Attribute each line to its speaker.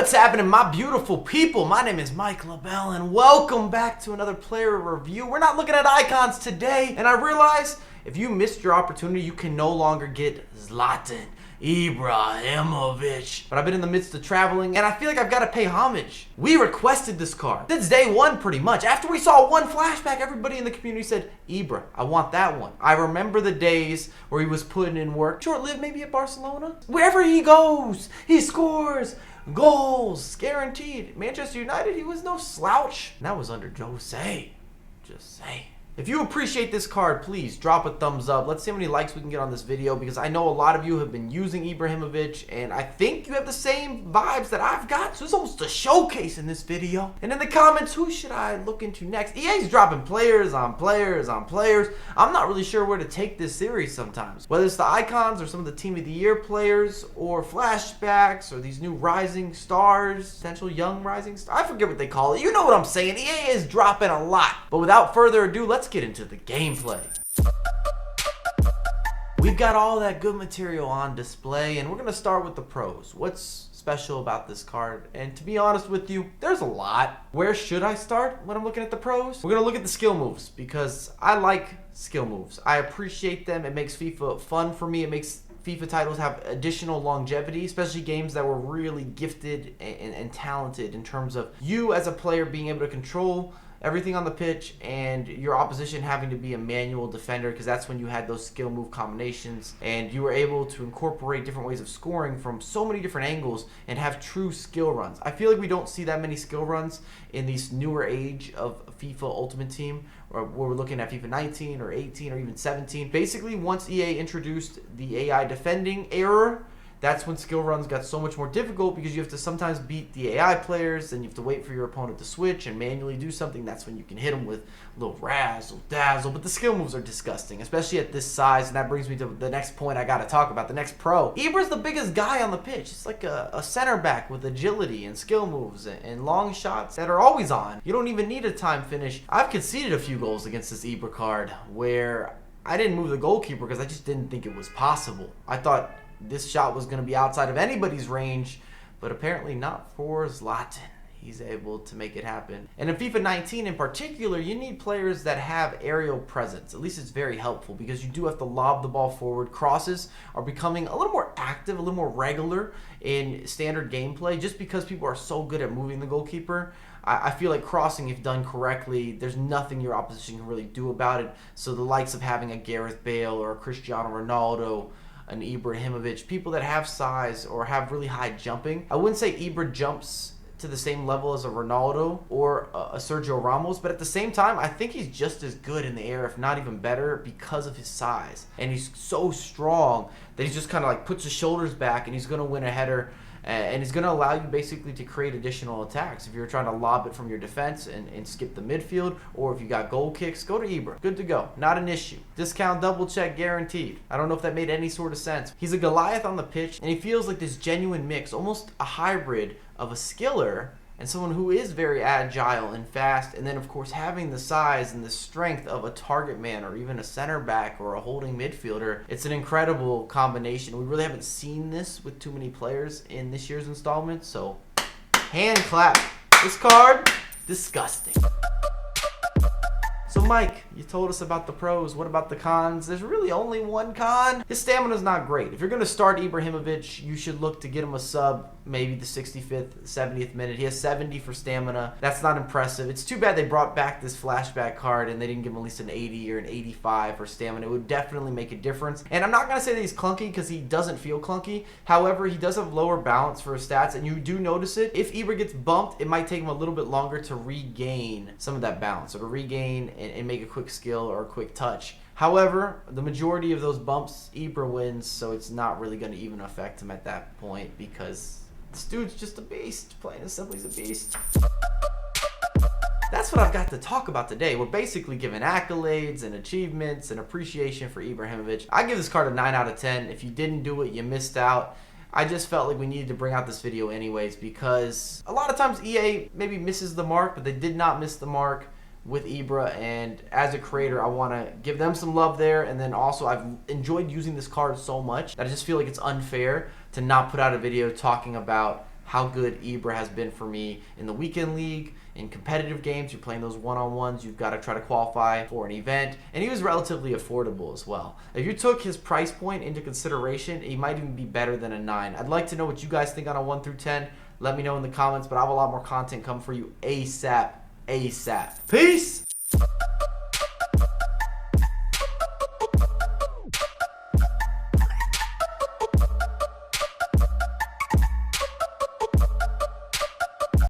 Speaker 1: What's happening, my beautiful people? My name is Mike LaBelle and welcome back to another player review. We're not looking at icons today, and I realize if you missed your opportunity, you can no longer get Zlatan Ibrahimovic. But I've been in the midst of traveling and I feel like I've got to pay homage. We requested this card. That's day one pretty much. After we saw one flashback, everybody in the community said, Ibra, I want that one. I remember the days where he was putting in work. Short-lived maybe at Barcelona. Wherever he goes, he scores goals, guaranteed. Manchester United, he was no slouch. And that was under Jose. Just saying. If you appreciate this card, please drop a thumbs up. Let's see how many likes we can get on this video, because I know a lot of you have been using Ibrahimovic, and I think you have the same vibes that I've got. So it's almost a showcase in this video. And in the comments, who should I look into next? EA's dropping players on players on players. I'm not really sure where to take this series sometimes. Whether it's the icons or some of the Team of the Year players or flashbacks or these new rising stars, potential young rising stars. I forget what they call it. You know what I'm saying. EA is dropping a lot. But without further ado, let's get into the gameplay. We've got all that good material on display, and we're gonna start with the pros. What's special about this card? And to be honest with you, there's a lot. Where should I start when I'm looking at the pros? We're gonna look at the skill moves, because I like skill moves. I appreciate them. It makes FIFA fun for me. It makes FIFA titles have additional longevity, especially games that were really gifted and talented in terms of you as a player being able to control everything on the pitch and your opposition having to be a manual defender, because that's when you had those skill move combinations and you were able to incorporate different ways of scoring from so many different angles and have true skill runs. I feel like we don't see that many skill runs in this newer age of FIFA Ultimate Team, or where we're looking at FIFA 19 or 18 or even 17. Basically, once EA introduced the AI defending error, that's when skill runs got so much more difficult, because you have to sometimes beat the AI players, and you have to wait for your opponent to switch and manually do something. That's when you can hit them with a little razzle dazzle. But the skill moves are disgusting, especially at this size, and that brings me to the next point I got to talk about, the next pro. Ibra's the biggest guy on the pitch. It's like a center back with agility and skill moves and long shots that are always on. You don't even need a time finish. I've conceded a few goals against this Ibra card where I didn't move the goalkeeper because I just didn't think it was possible. I thought this shot was going to be outside of anybody's range, but apparently not for Zlatan. He's able to make it happen. And in FIFA 19 in particular, you need players that have aerial presence. At least it's very helpful, because you do have to lob the ball forward. Crosses are becoming a little more active, a little more regular in standard gameplay, just because people are so good at moving the goalkeeper. I feel like crossing, if done correctly, there's nothing your opposition can really do about it. So the likes of having a Gareth Bale or a Cristiano Ronaldo, an Ibrahimovic, people that have size or have really high jumping. I wouldn't say Ibra jumps to the same level as a Ronaldo or a Sergio Ramos, but at the same time, I think he's just as good in the air, if not even better, because of his size. And he's so strong that he's just kind of like puts his shoulders back, and he's going to win a header, and it's going to allow you basically to create additional attacks. If you're trying to lob it from your defense and skip the midfield, or if you got goal kicks, go to Ibra. Good to go. Not an issue. Discount double check guaranteed. I don't know if that made any sort of sense. He's a Goliath on the pitch, and he feels like this genuine mix, almost a hybrid of a skiller and someone who is very agile and fast, and then of course having the size and the strength of a target man or even a center back or a holding midfielder. It's an incredible combination. We really haven't seen this with too many players in this year's installment, so hand clap. This card, disgusting. So Mike, you told us about the pros. What about the cons? There's really only one con. His stamina's not great. If you're going to start Ibrahimovic, you should look to get him a sub, maybe the 65th, 70th minute. He has 70 for stamina. That's not impressive. It's too bad they brought back this flashback card and they didn't give him at least an 80 or an 85 for stamina. It would definitely make a difference. And I'm not going to say that he's clunky, because he doesn't feel clunky. However, he does have lower balance for his stats, and you do notice it. If Ibra gets bumped, it might take him a little bit longer to regain some of that balance, or to regain and make a quick skill or a quick touch. However, the majority of those bumps, Ibra wins, so it's not really going to even affect him at that point, because this dude's just a beast. Plain and simply, he's a beast. That's what I've got to talk about today. We're basically giving accolades and achievements and appreciation for Ibrahimovic. I give this card a 9 out of 10. If you didn't do it, you missed out. I just felt like we needed to bring out this video anyways, because a lot of times EA maybe misses the mark, but they did not miss the mark with Ibra, and as a creator I want to give them some love there. And then also, I've enjoyed using this card so much that I just feel like it's unfair to not put out a video talking about how good Ibra has been for me in the weekend league. In competitive games, you're playing those one-on-ones, you've got to try to qualify for an event, and he was relatively affordable as well. If you took his price point into consideration, he might even be better than a 9. I'd like to know what you guys think on a 1 through 10. Let me know in the comments, but I have a lot more content coming for you ASAP. Peace!